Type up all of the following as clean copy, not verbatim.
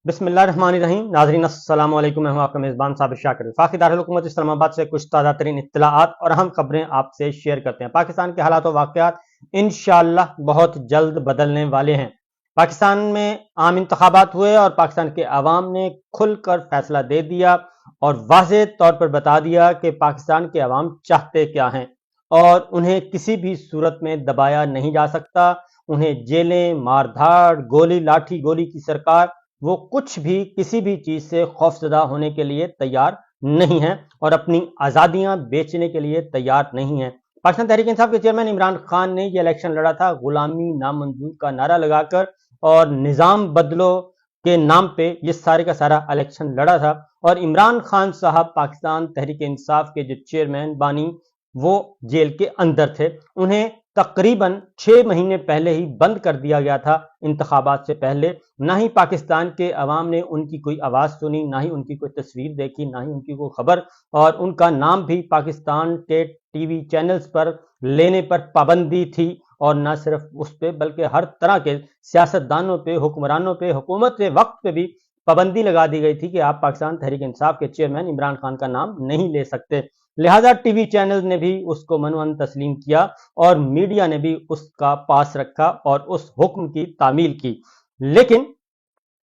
बिस्मिल्लाहिर्रहमानिर्रहीम। नाज़रीन अस्सलाम वालेकुम। मैं हूं आपका मेज़बान साबिर शाकिर। वफाकी दारुल-हुकूमत इस्लामाबाद से कुछ ताज़ा तरीन इत्तलाआत और अहम खबरें आपसे शेयर करते हैं। पाकिस्तान के हालात और वाक़यात इंशाअल्लाह बहुत जल्द बदलने वाले हैं। पाकिस्तान में आम इंतखाबात हुए और पाकिस्तान के अवाम ने खुलकर फैसला दे दिया और वाज़ेह तौर पर बता दिया कि पाकिस्तान के अवाम चाहते क्या हैं और उन्हें किसी भी सूरत में दबाया नहीं जा सकता। उन्हें जेलें, मार-धाड़, गोली लाठी गोली की सरकार, वो कुछ भी किसी भी चीज से खौफजदा होने के लिए तैयार नहीं है और अपनी आज़ादियां बेचने के लिए तैयार नहीं है। पाकिस्तान तहरीक इंसाफ के चेयरमैन इमरान खान ने यह इलेक्शन लड़ा था गुलामी नामंजूर का नारा लगाकर और निज़ाम बदलो के नाम पे ये सारे का सारा इलेक्शन लड़ा था। और इमरान खान साहब पाकिस्तान तहरीक इंसाफ के जो चेयरमैन बानी वो जेल के अंदर थे। उन्हें तकरीबन 6 महीने पहले ही बंद कर दिया गया था इंतखाबात से पहले। ना ही पाकिस्तान के अवाम ने उनकी कोई आवाज़ सुनी, ना ही उनकी कोई तस्वीर देखी, ना ही उनकी कोई खबर, और उनका नाम भी पाकिस्तान के टीवी चैनल्स पर लेने पर पाबंदी थी। और न सिर्फ उस पर बल्कि हर तरह के सियासतदानों पे, हुक्मरानों पे, हुकूमत के वक्त पे भी पाबंदी लगा दी गई थी कि आप पाकिस्तान तहरीक इंसाफ के चेयरमैन इमरान खान का नाम नहीं ले सकते। लिहाजा टीवी चैनल ने भी उसको मनवन तस्लीम किया और मीडिया ने भी उसका पास रखा और उस हुक्म की तामील की। लेकिन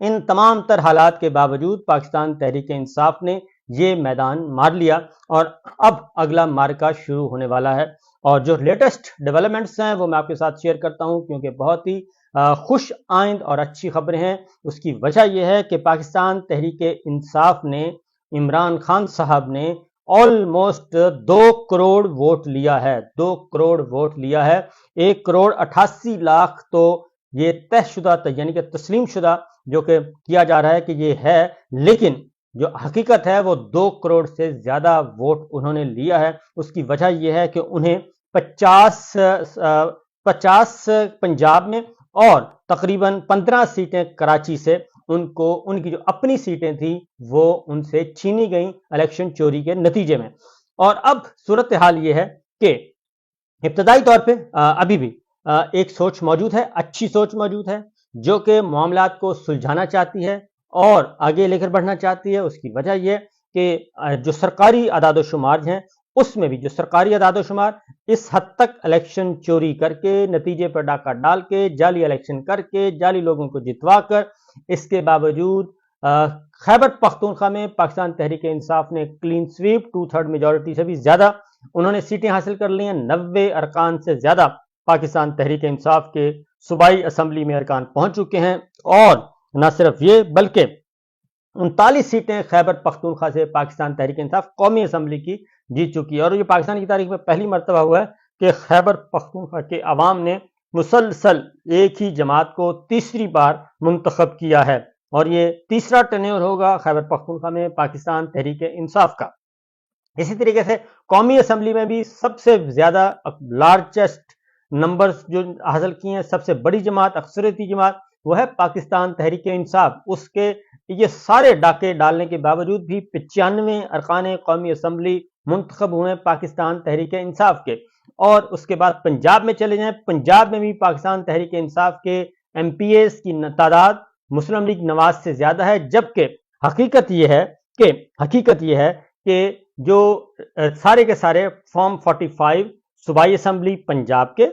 इन तमाम तर हालात के बावजूद पाकिस्तान तहरीक इंसाफ ने ये मैदान मार लिया और अब अगला मार्का शुरू होने वाला है। और जो लेटेस्ट डेवलपमेंट्स हैं वो मैं आपके साथ शेयर करता हूं क्योंकि बहुत ही खुश आइंद और अच्छी खबरें हैं। उसकी वजह यह है कि पाकिस्तान तहरीक इंसाफ ने, इमरान खान साहब ने ऑलमोस्ट 2 करोड़ वोट लिया है। 2 करोड़ वोट लिया है। 1 करोड़ 88 लाख तो ये तयशुदा यानी कि तस्लीम शुदा जो कि किया जा रहा है कि ये है, लेकिन जो हकीकत है वो 2 करोड़ से ज्यादा वोट उन्होंने लिया है। उसकी वजह यह है कि उन्हें 50 पंजाब में और तकरीबन 15 सीटें कराची से उनको उनकी जो अपनी सीटें थी वो उनसे छीनी गई इलेक्शन चोरी के नतीजे में। और अब सूरत हाल ये है कि इब्तदाई तौर पे अभी भी एक सोच मौजूद है, अच्छी सोच मौजूद है, जो कि मामलात को सुलझाना चाहती है और आगे लेकर बढ़ना चाहती है। उसकी वजह यह कि जो सरकारी अदाद-ओ-शुमार हैं उसमें भी, जो सरकारी अदाद-ओ-शुमार इस हद तक इलेक्शन चोरी करके, नतीजे पर डाका डाल के, जाली इलेक्शन करके, जाली लोगों को जितवा कर, इसके बावजूद खैबर पख्तूनख्वा में पाकिस्तान तहरीक इंसाफ ने क्लीन स्वीप 2/3 मेजॉरिटी से भी ज्यादा उन्होंने सीटें हासिल कर ली हैं। 90 अरकान से ज्यादा पाकिस्तान तहरीक इंसाफ के सूबाई असम्बली में अरकान पहुंच चुके हैं। और न सिर्फ ये बल्कि 39 सीटें खैबर पख्तूनख्वा से पाकिस्तान तहरीक इंसाफ कौमी असम्बली की जीत चुकी है। और ये पाकिस्तान की तारीख में पहली मरतबा हुआ है कि खैबर पख्तूनख्वा के अवाम ने मुसलसल एक ही जमात को तीसरी बार मुंतखब किया है और ये तीसरा टर्न्योवर होगा खैबर पख्तूनख्वा में पाकिस्तान तहरीक इंसाफ का। इसी तरीके से कौमी असम्बली में भी सबसे ज्यादा लार्जेस्ट नंबर्स जो हासिल किए हैं, सबसे बड़ी जमात, अक्सरियती जमात, वो है पाकिस्तान तहरीक इंसाफ। उसके ये सारे डाके डालने के बावजूद भी 95 अरकान कौमी असम्बली मुंतखब हुए पाकिस्तान तहरीक इंसाफ के। और उसके बाद पंजाब में चले जाएं, पंजाब में भी पाकिस्तान तहरीक इंसाफ के MPAs की तादाद मुस्लिम लीग नवाज से ज्यादा है। जबकि हकीकत यह है कि जो सारे के सारे फॉर्म 45 सूबाई असम्बली पंजाब के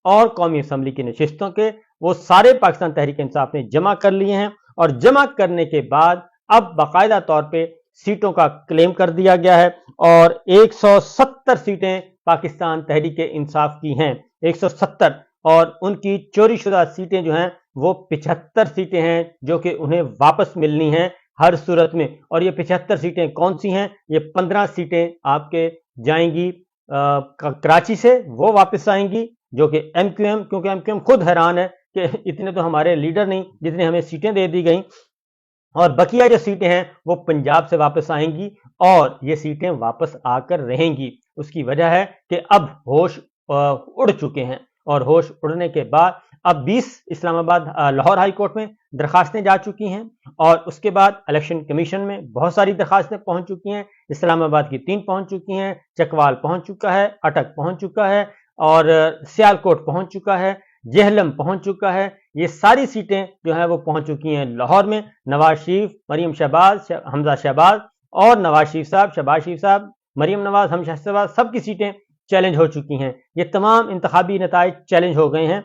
और कौमी असम्बली की नशिस्तों के, वो सारे पाकिस्तान तहरीक इंसाफ ने जमा कर लिए हैं। और जमा करने के बाद अब बाकायदा तौर पे सीटों का क्लेम कर दिया गया है और 170 सीटें पाकिस्तान तहरीक इंसाफ की हैं, 170। और उनकी चोरी शुदा सीटें जो हैं वो 75 सीटें हैं जो कि उन्हें वापस मिलनी हैं हर सूरत में। और ये 75 सीटें कौन सी हैं? ये 15 सीटें आपके जाएंगी कराची से, वो वापस आएंगी जो कि MQM, क्योंकि MQM खुद हैरान है कि इतने तो हमारे लीडर नहीं जितने हमें सीटें दे दी गई। और बकिया जो सीटें हैं वो पंजाब से वापस आएंगी और ये सीटें वापस आकर रहेंगी। उसकी वजह है कि अब होश उड़ चुके हैं और होश उड़ने के बाद अब 20 इस्लामाबाद लाहौर हाई कोर्ट में दरखास्तें जा चुकी हैं और उसके बाद इलेक्शन कमीशन में बहुत सारी दरखास्तें पहुंच चुकी हैं। इस्लामाबाद की 3 पहुंच चुकी हैं, चकवाल पहुंच चुका है, अटक पहुंच चुका है और सियालकोट पहुंच चुका है। जहलम पहुंच चुका है। ये सारी सीटें जो हैं वो पहुंच चुकी हैं लाहौर में। नवाज शरीफ, मरीम शहबाज, हमजा शहबाज और नवाज शरीफ साहब, शहबाज शरीफ साहब, मरीम नवाज, हमजा शहबाज, सबकी सीटें चैलेंज हो चुकी हैं। ये तमाम इंतखाबी नताइज चैलेंज हो गए हैं।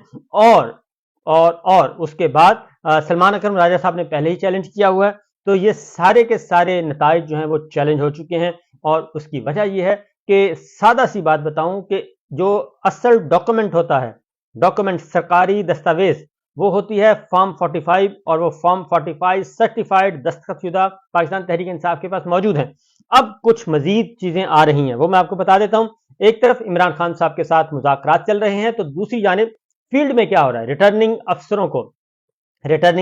और उसके बाद सलमान अकरम राजा साहब ने पहले ही चैलेंज किया हुआ है। तो ये सारे के सारे नताइज जो हैं वो चैलेंज हो चुके हैं। और उसकी वजह यह है कि सादा सी बात बताऊं कि जो असल डॉक्यूमेंट होता है, डॉक्यूमेंट सरकारी दस्तावेज, वो होती है फॉर्म 45, और वो फॉर्म 45 सर्टिफाइड दस्तखतशुदा पाकिस्तान तहरीक इंसाफ के पास मौजूद हैं। अब कुछ मजीद चीजें आ रही हैं, वो मैं आपको बता देता हूं। एक तरफ इमरान खान साहब के साथ मुज़ाकरात चल रहे हैं, तो दूसरी जानिब फील्ड में क्या हो रहा है, रिटर्निंग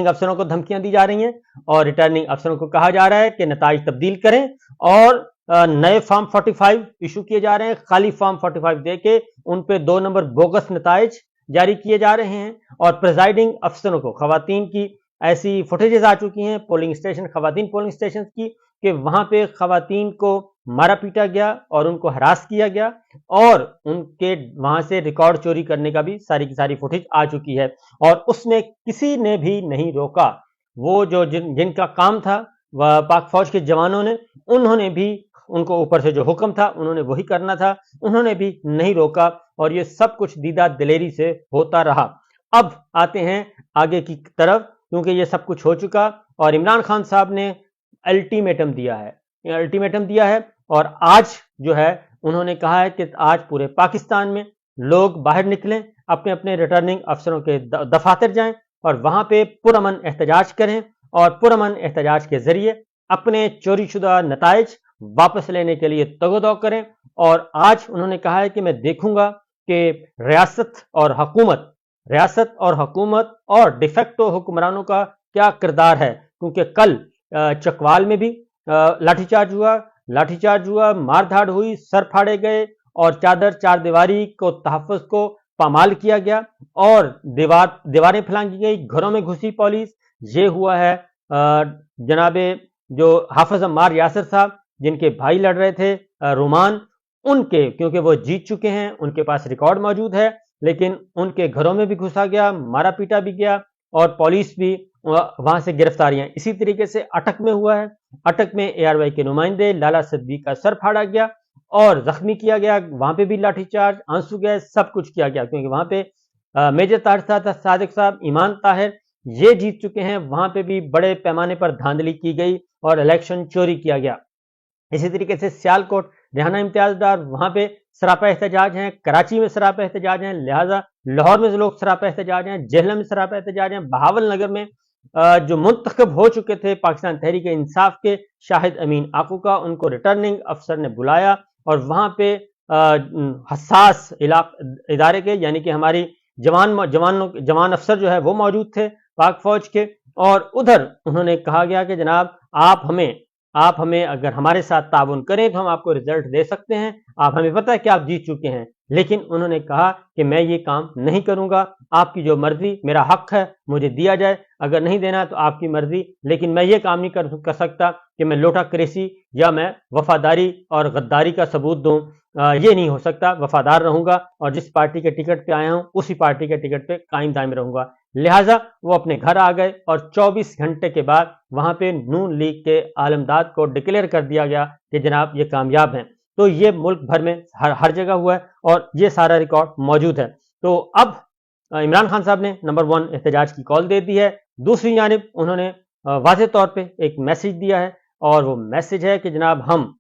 अफसरों को धमकियां दी जा रही हैं, और रिटर्निंग अफसरों को कहा जा रहा है कि नताइज तब्दील करें, और नए फॉर्म 45 इशू किए जा रहे हैं। खाली फॉर्म 45 देके उन पे 2 नंबर बोगस नताइज जारी किए जा रहे हैं। और प्रिजाइडिंग अफसरों को, खवातीन की ऐसी फुटेजेस आ चुकी हैं पोलिंग स्टेशन, खवातीन पोलिंग स्टेशन की, कि वहां पे खवातीन को मारा पीटा गया और उनको हरास किया गया, और उनके वहां से रिकॉर्ड चोरी करने का भी सारी की सारी फुटेज आ चुकी है। और उसमें किसी ने भी नहीं रोका। वो जो जिनका काम था, वह पाक फौज के जवानों ने, उन्होंने भी, उनको ऊपर से जो हुक्म था उन्होंने वही करना था, उन्होंने भी नहीं रोका, और ये सब कुछ दीदा दिलेरी से होता रहा। अब आते हैं आगे की तरफ, क्योंकि ये सब कुछ हो चुका, और इमरान खान साहब ने अल्टीमेटम दिया है, और आज जो है उन्होंने कहा है कि आज पूरे पाकिस्तान में लोग बाहर निकलें, अपने अपने रिटर्निंग अफसरों के दफातर जाएं, और वहां पे पुरअमन एहतजाज करें, और पुरअमन एहतजाज के जरिए अपने चोरीशुदा नताइज वापस लेने के लिए तगोदौ करें। और आज उन्होंने कहा है कि मैं देखूंगा कि रियासत और हुकूमत और डिफेक्टो हुक्मरानों का क्या किरदार है, क्योंकि कल चकवाल में भी लाठीचार्ज हुआ, मारधाड़ हुई, सर फाड़े गए, और चार दीवारी को तहफ़्फ़ुज़ को पामाल किया गया, और दीवारें फैलाई गई, घरों में घुसी पुलिस। ये हुआ है जनाबे जो हाफिज अम्मार यासिर साहब, जिनके भाई लड़ रहे थे रोमान, उनके, क्योंकि वो जीत चुके हैं, उनके पास रिकॉर्ड मौजूद है, लेकिन उनके घरों में भी घुसा गया, मारा पीटा भी गया, और पुलिस भी वहां से गिरफ्तारियां। इसी तरीके से अटक में हुआ है। अटक में ARY के नुमाइंदे लाला सिद्दीक का सर फाड़ा गया और जख्मी किया गया, वहां पे भी लाठीचार्ज, आंसू गैस, सब कुछ किया गया, क्योंकि वहां पे मेजर ताहिर सादिक साहब, ईमान ताहिर, ये जीत चुके हैं। वहां पे भी बड़े पैमाने पर धांधली की गई और इलेक्शन चोरी किया गया। इसी तरीके से सियालकोट रेहाना इम्तियाज डार, वहां पे सरापा एहतजाज हैं, कराची में सरापा एहतजाज हैं, लिहाजा लाहौर में लोग सरापा एहतजाज हैं, जहलम में सरापा एहतजाज हैं, बहावल नगर में जो मुंतखब हो चुके थे पाकिस्तान तहरीक इंसाफ के शाहिद अमीन आकू का, उनको रिटर्निंग अफसर ने बुलाया, और वहां पे हसास इदारे के, यानी कि हमारी जवान अफसर जो है वो मौजूद थे पाक फौज के, और उधर उन्होंने कहा गया कि जनाब आप हमें अगर हमारे साथ ताउन करें तो हम आपको रिजल्ट दे सकते हैं, आप हमें पता है कि आप जीत चुके हैं। लेकिन उन्होंने कहा कि मैं ये काम नहीं करूंगा, आपकी जो मर्जी, मेरा हक है, मुझे दिया जाए, अगर नहीं देना तो आपकी मर्जी, लेकिन मैं ये काम नहीं कर सकता कि मैं लोटा क्रेसी या मैं वफादारी और गद्दारी का सबूत दूं। ये नहीं हो सकता, वफादार रहूंगा, और जिस पार्टी के टिकट पे आया हूं उसी पार्टी के टिकट पे कायम दायम रहूंगा। लिहाजा वो अपने घर आ गए, और 24 घंटे के बाद वहां पे नून लीग के आलमदाद को डिक्लेयर कर दिया गया कि जनाब ये कामयाब हैं। तो ये मुल्क भर में हर जगह हुआ है, और ये सारा रिकॉर्ड मौजूद है। तो अब इमरान खान साहब ने नंबर 1 एहतजाज की कॉल दे दी है। दूसरी जानिब उन्होंने वाज़ेह तौर पे एक मैसेज दिया है, और वो मैसेज है कि जनाब हम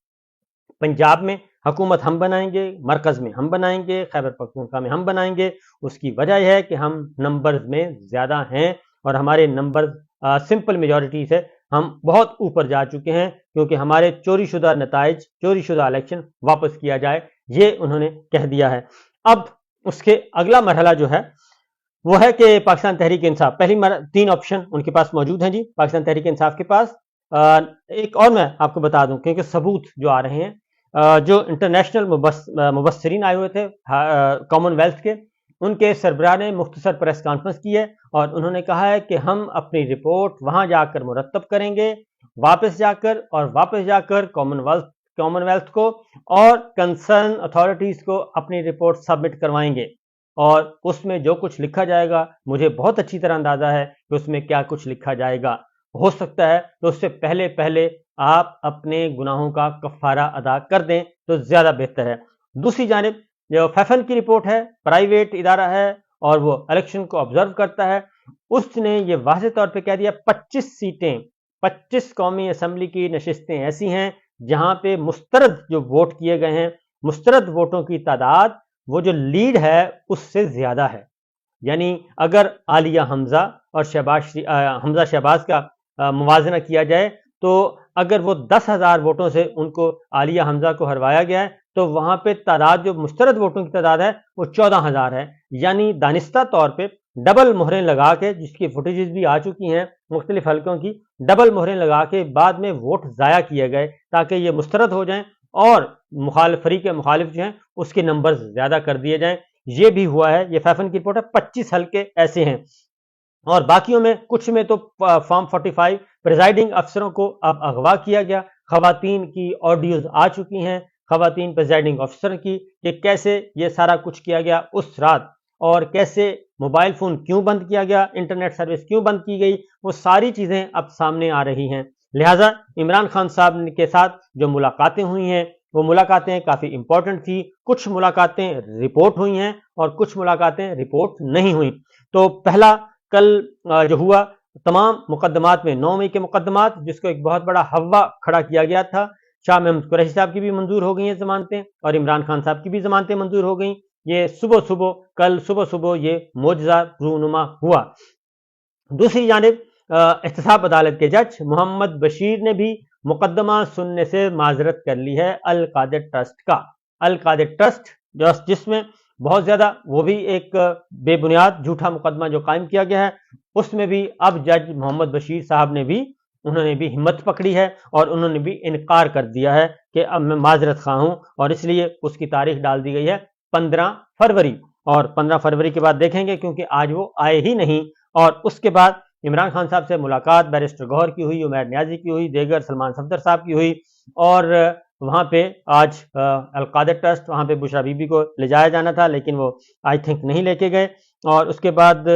पंजाब में हुकूमत हम बनाएंगे, मरकज में हम बनाएंगे, खैबर पख्तूनख्वा में हम बनाएंगे। उसकी वजह यह है कि हम नंबर्स में ज्यादा हैं, और हमारे नंबर सिंपल मेजॉरिटी से हम बहुत ऊपर जा चुके हैं, क्योंकि हमारे चोरीशुदा नताइज, चोरीशुदा इलेक्शन वापस किया जाए, ये उन्होंने कह दिया है। अब उसके अगला मरहला जो है वो है कि पाकिस्तान तहरीक इंसाफ, 3 ऑप्शन उनके पास मौजूद हैं जी पाकिस्तान तहरीक इंसाफ के पास। एक और मैं आपको बता दूं, क्योंकि सबूत जो आ रहे हैं, जो इंटरनेशनल मुबस्सिरीन आए हुए थे कॉमनवेल्थ के, उनके सरबराह ने मुख्तसर प्रेस कॉन्फ्रेंस की है, और उन्होंने कहा है कि हम अपनी रिपोर्ट वहां जाकर मुरतब करेंगे, वापस जाकर कॉमनवेल्थ को और कंसर्न अथॉरिटीज को अपनी रिपोर्ट सबमिट करवाएंगे। اور اس میں جو کچھ لکھا جائے گا مجھے بہت اچھی طرح اندازہ ہے کہ اس میں کیا کچھ لکھا جائے گا. ہو سکتا ہے تو اس سے پہلے آپ اپنے گناہوں کا کفارہ ادا کر دیں تو زیادہ بہتر ہے. دوسری جانب جو فیفن کی رپورٹ ہے، پرائیویٹ ادارہ ہے اور وہ الیکشن کو آبزرو کرتا ہے، اس نے یہ واضح طور پہ کہہ دیا 25 قومی اسمبلی کی نشستیں ایسی ہیں جہاں پہ مسترد جو ووٹ کیے گئے ہیں، مسترد ووٹوں کی تعداد وہ جو لیڈ ہے اس سے زیادہ ہے. یعنی اگر عالیہ حمزہ اور حمزہ شہباز کا موازنہ کیا جائے تو اگر وہ 10,000 ووٹوں سے ان کو عالیہ حمزہ کو ہروایا گیا ہے تو وہاں پہ تعداد جو مسترد ووٹوں کی تعداد ہے وہ 14,000 ہے. یعنی دانستہ طور پہ ڈبل مہریں لگا کے، جس کی فوٹیجز بھی آ چکی ہیں مختلف حلقوں کی، ڈبل مہریں لگا کے بعد میں ووٹ ضائع کیے گئے تاکہ یہ مسترد ہو جائیں اور فریق مخالف جو ہیں اس کے نمبر زیادہ کر دیے جائیں. یہ بھی ہوا ہے. یہ فیفن کی رپورٹ ہے. 25 حلقے ایسے ہیں اور باقیوں میں کچھ میں تو فارم 45 پریزائڈنگ افسروں کو اب اغوا کیا گیا. خواتین کی آڈیوز آ چکی ہیں، خواتین پریزائڈنگ افسر کی، کہ کیسے یہ سارا کچھ کیا گیا اس رات اور کیسے موبائل فون کیوں بند کیا گیا، انٹرنیٹ سروس کیوں بند کی گئی، وہ ساری چیزیں اب سامنے آ رہی ہیں. لہٰذا عمران خان صاحب کے ساتھ جو ملاقاتیں ہوئی ہیں وہ ملاقاتیں کافی امپورٹنٹ تھی. کچھ ملاقاتیں رپورٹ ہوئی ہیں اور کچھ ملاقاتیں رپورٹ نہیں ہوئی. تو پہلا کل جو ہوا، تمام مقدمات میں 9 مئی کے مقدمات، جس کو ایک بہت بڑا ہوا کھڑا کیا گیا تھا، شاہ محمود قریشی صاحب کی بھی منظور ہو گئی ہیں ضمانتیں اور عمران خان صاحب کی بھی ضمانتیں منظور ہو گئیں. یہ کل صبح یہ معجزہ رونما ہوا. دوسری جانب احتساب عدالت کے جج محمد بشیر نے بھی مقدمہ سننے سے معذرت کر لی ہے القادر ٹرسٹ کا. القادر ٹرسٹ جس میں بہت زیادہ وہ بھی ایک بے بنیاد جھوٹا مقدمہ جو قائم کیا گیا ہے، اس میں بھی اب جج محمد بشیر صاحب نے بھی انہوں نے بھی ہمت پکڑی ہے اور انہوں نے بھی انکار کر دیا ہے کہ اب میں معذرت خواہ ہوں، اور اس لیے اس کی تاریخ ڈال دی گئی ہے 15 فروری. اور 15 فروری کے بعد دیکھیں گے، کیونکہ آج وہ آئے ہی نہیں. اور اس کے بعد عمران خان صاحب سے ملاقات بیرسٹر گوہر کی ہوئی، عمیر نیازی کی ہوئی، دیگر سلمان صفدر صاحب کی ہوئی، اور وہاں پہ آج القادر ٹرسٹ، وہاں پہ بشرا بی بی کو لے جایا جانا تھا لیکن وہ آئی تھنک نہیں لے کے گئے. اور اس کے بعد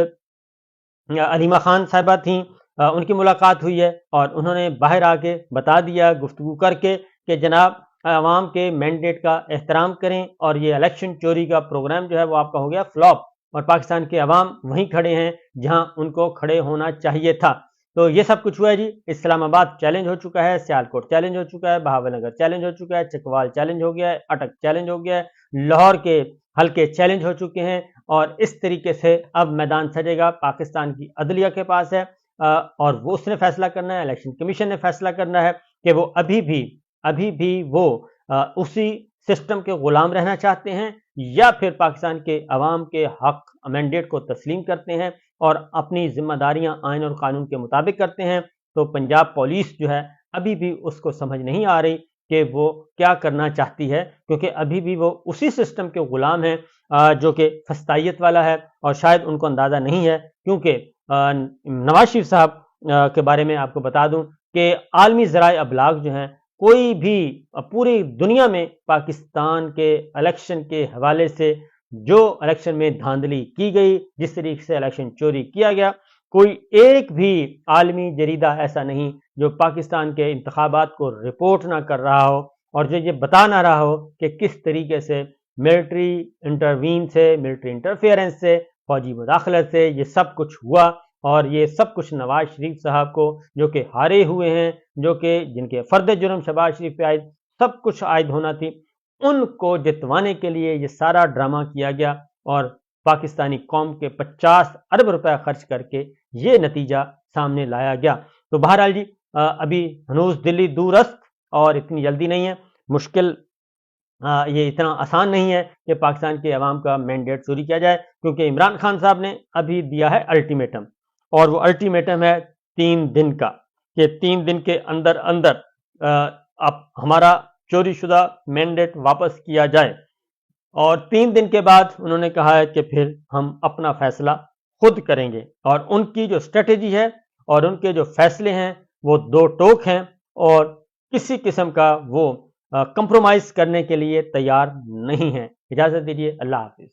علیمہ خان صاحبہ تھیں، ان کی ملاقات ہوئی ہے اور انہوں نے باہر آ کے بتا دیا گفتگو کر کے کہ جناب عوام کے مینڈیٹ کا احترام کریں اور یہ الیکشن چوری کا پروگرام جو ہے وہ آپ کا ہو گیا فلاپ، اور پاکستان کے عوام وہیں کھڑے ہیں جہاں ان کو کھڑے ہونا چاہیے تھا. تو یہ سب کچھ ہوا ہے جی. اسلام آباد چیلنج ہو چکا ہے، سیالکوٹ چیلنج ہو چکا ہے، بہاول نگر چیلنج ہو چکا ہے، چکوال چیلنج ہو گیا ہے، اٹک چیلنج ہو گیا ہے، لاہور کے حلقے چیلنج ہو چکے ہیں، اور اس طریقے سے اب میدان سجے گا. پاکستان کی عدلیہ کے پاس ہے اور وہ اس نے فیصلہ کرنا ہے، الیکشن کمیشن نے فیصلہ کرنا ہے کہ وہ ابھی بھی وہ اسی سسٹم کے غلام رہنا چاہتے ہیں یا پھر پاکستان کے عوام کے حق مینڈیٹ کو تسلیم کرتے ہیں اور اپنی ذمہ داریاں آئین اور قانون کے مطابق کرتے ہیں. تو پنجاب پولیس جو ہے ابھی بھی اس کو سمجھ نہیں آ رہی کہ وہ کیا کرنا چاہتی ہے، کیونکہ ابھی بھی وہ اسی سسٹم کے غلام ہیں جو کہ فسطائیت والا ہے. اور شاید ان کو اندازہ نہیں ہے، کیونکہ نواز شریف صاحب کے بارے میں آپ کو بتا دوں کہ عالمی ذرائع ابلاغ جو ہیں، کوئی بھی پوری دنیا میں پاکستان کے الیکشن کے حوالے سے جو الیکشن میں دھاندلی کی گئی، جس طریقے سے الیکشن چوری کیا گیا، کوئی ایک بھی عالمی جریدہ ایسا نہیں جو پاکستان کے انتخابات کو رپورٹ نہ کر رہا ہو اور جو یہ بتا نہ رہا ہو کہ کس طریقے سے ملٹری انٹروین سے، ملٹری انٹرفیئرنس سے، فوجی مداخلت سے یہ سب کچھ ہوا. اور یہ سب کچھ نواز شریف صاحب کو، جو کہ ہارے ہوئے ہیں، جو کہ جن کے فرد جرم شہباز شریف پہ عائد سب کچھ عائد ہونا تھی، ان کو جتوانے کے لیے یہ سارا ڈرامہ کیا گیا اور پاکستانی قوم کے 50 ارب روپے خرچ کر کے یہ نتیجہ سامنے لایا گیا. تو بہرحال جی ابھی ہنوز دلی دور است اور اتنی جلدی نہیں ہے، مشکل یہ اتنا آسان نہیں ہے کہ پاکستان کے عوام کا مینڈیٹ چوری کیا جائے، کیونکہ عمران خان صاحب نے ابھی دیا ہے الٹیمیٹم، اور وہ الٹیمیٹم ہے 3 دن کا، کہ 3 دن کے اندر اب ہمارا چوری شدہ مینڈیٹ واپس کیا جائے. اور 3 دن کے بعد انہوں نے کہا ہے کہ پھر ہم اپنا فیصلہ خود کریں گے. اور ان کی جو اسٹریٹجی ہے اور ان کے جو فیصلے ہیں وہ 2 ٹوک ہیں اور کسی قسم کا وہ کمپرومائز کرنے کے لیے تیار نہیں ہیں. اجازت دیجیے، اللہ حافظ.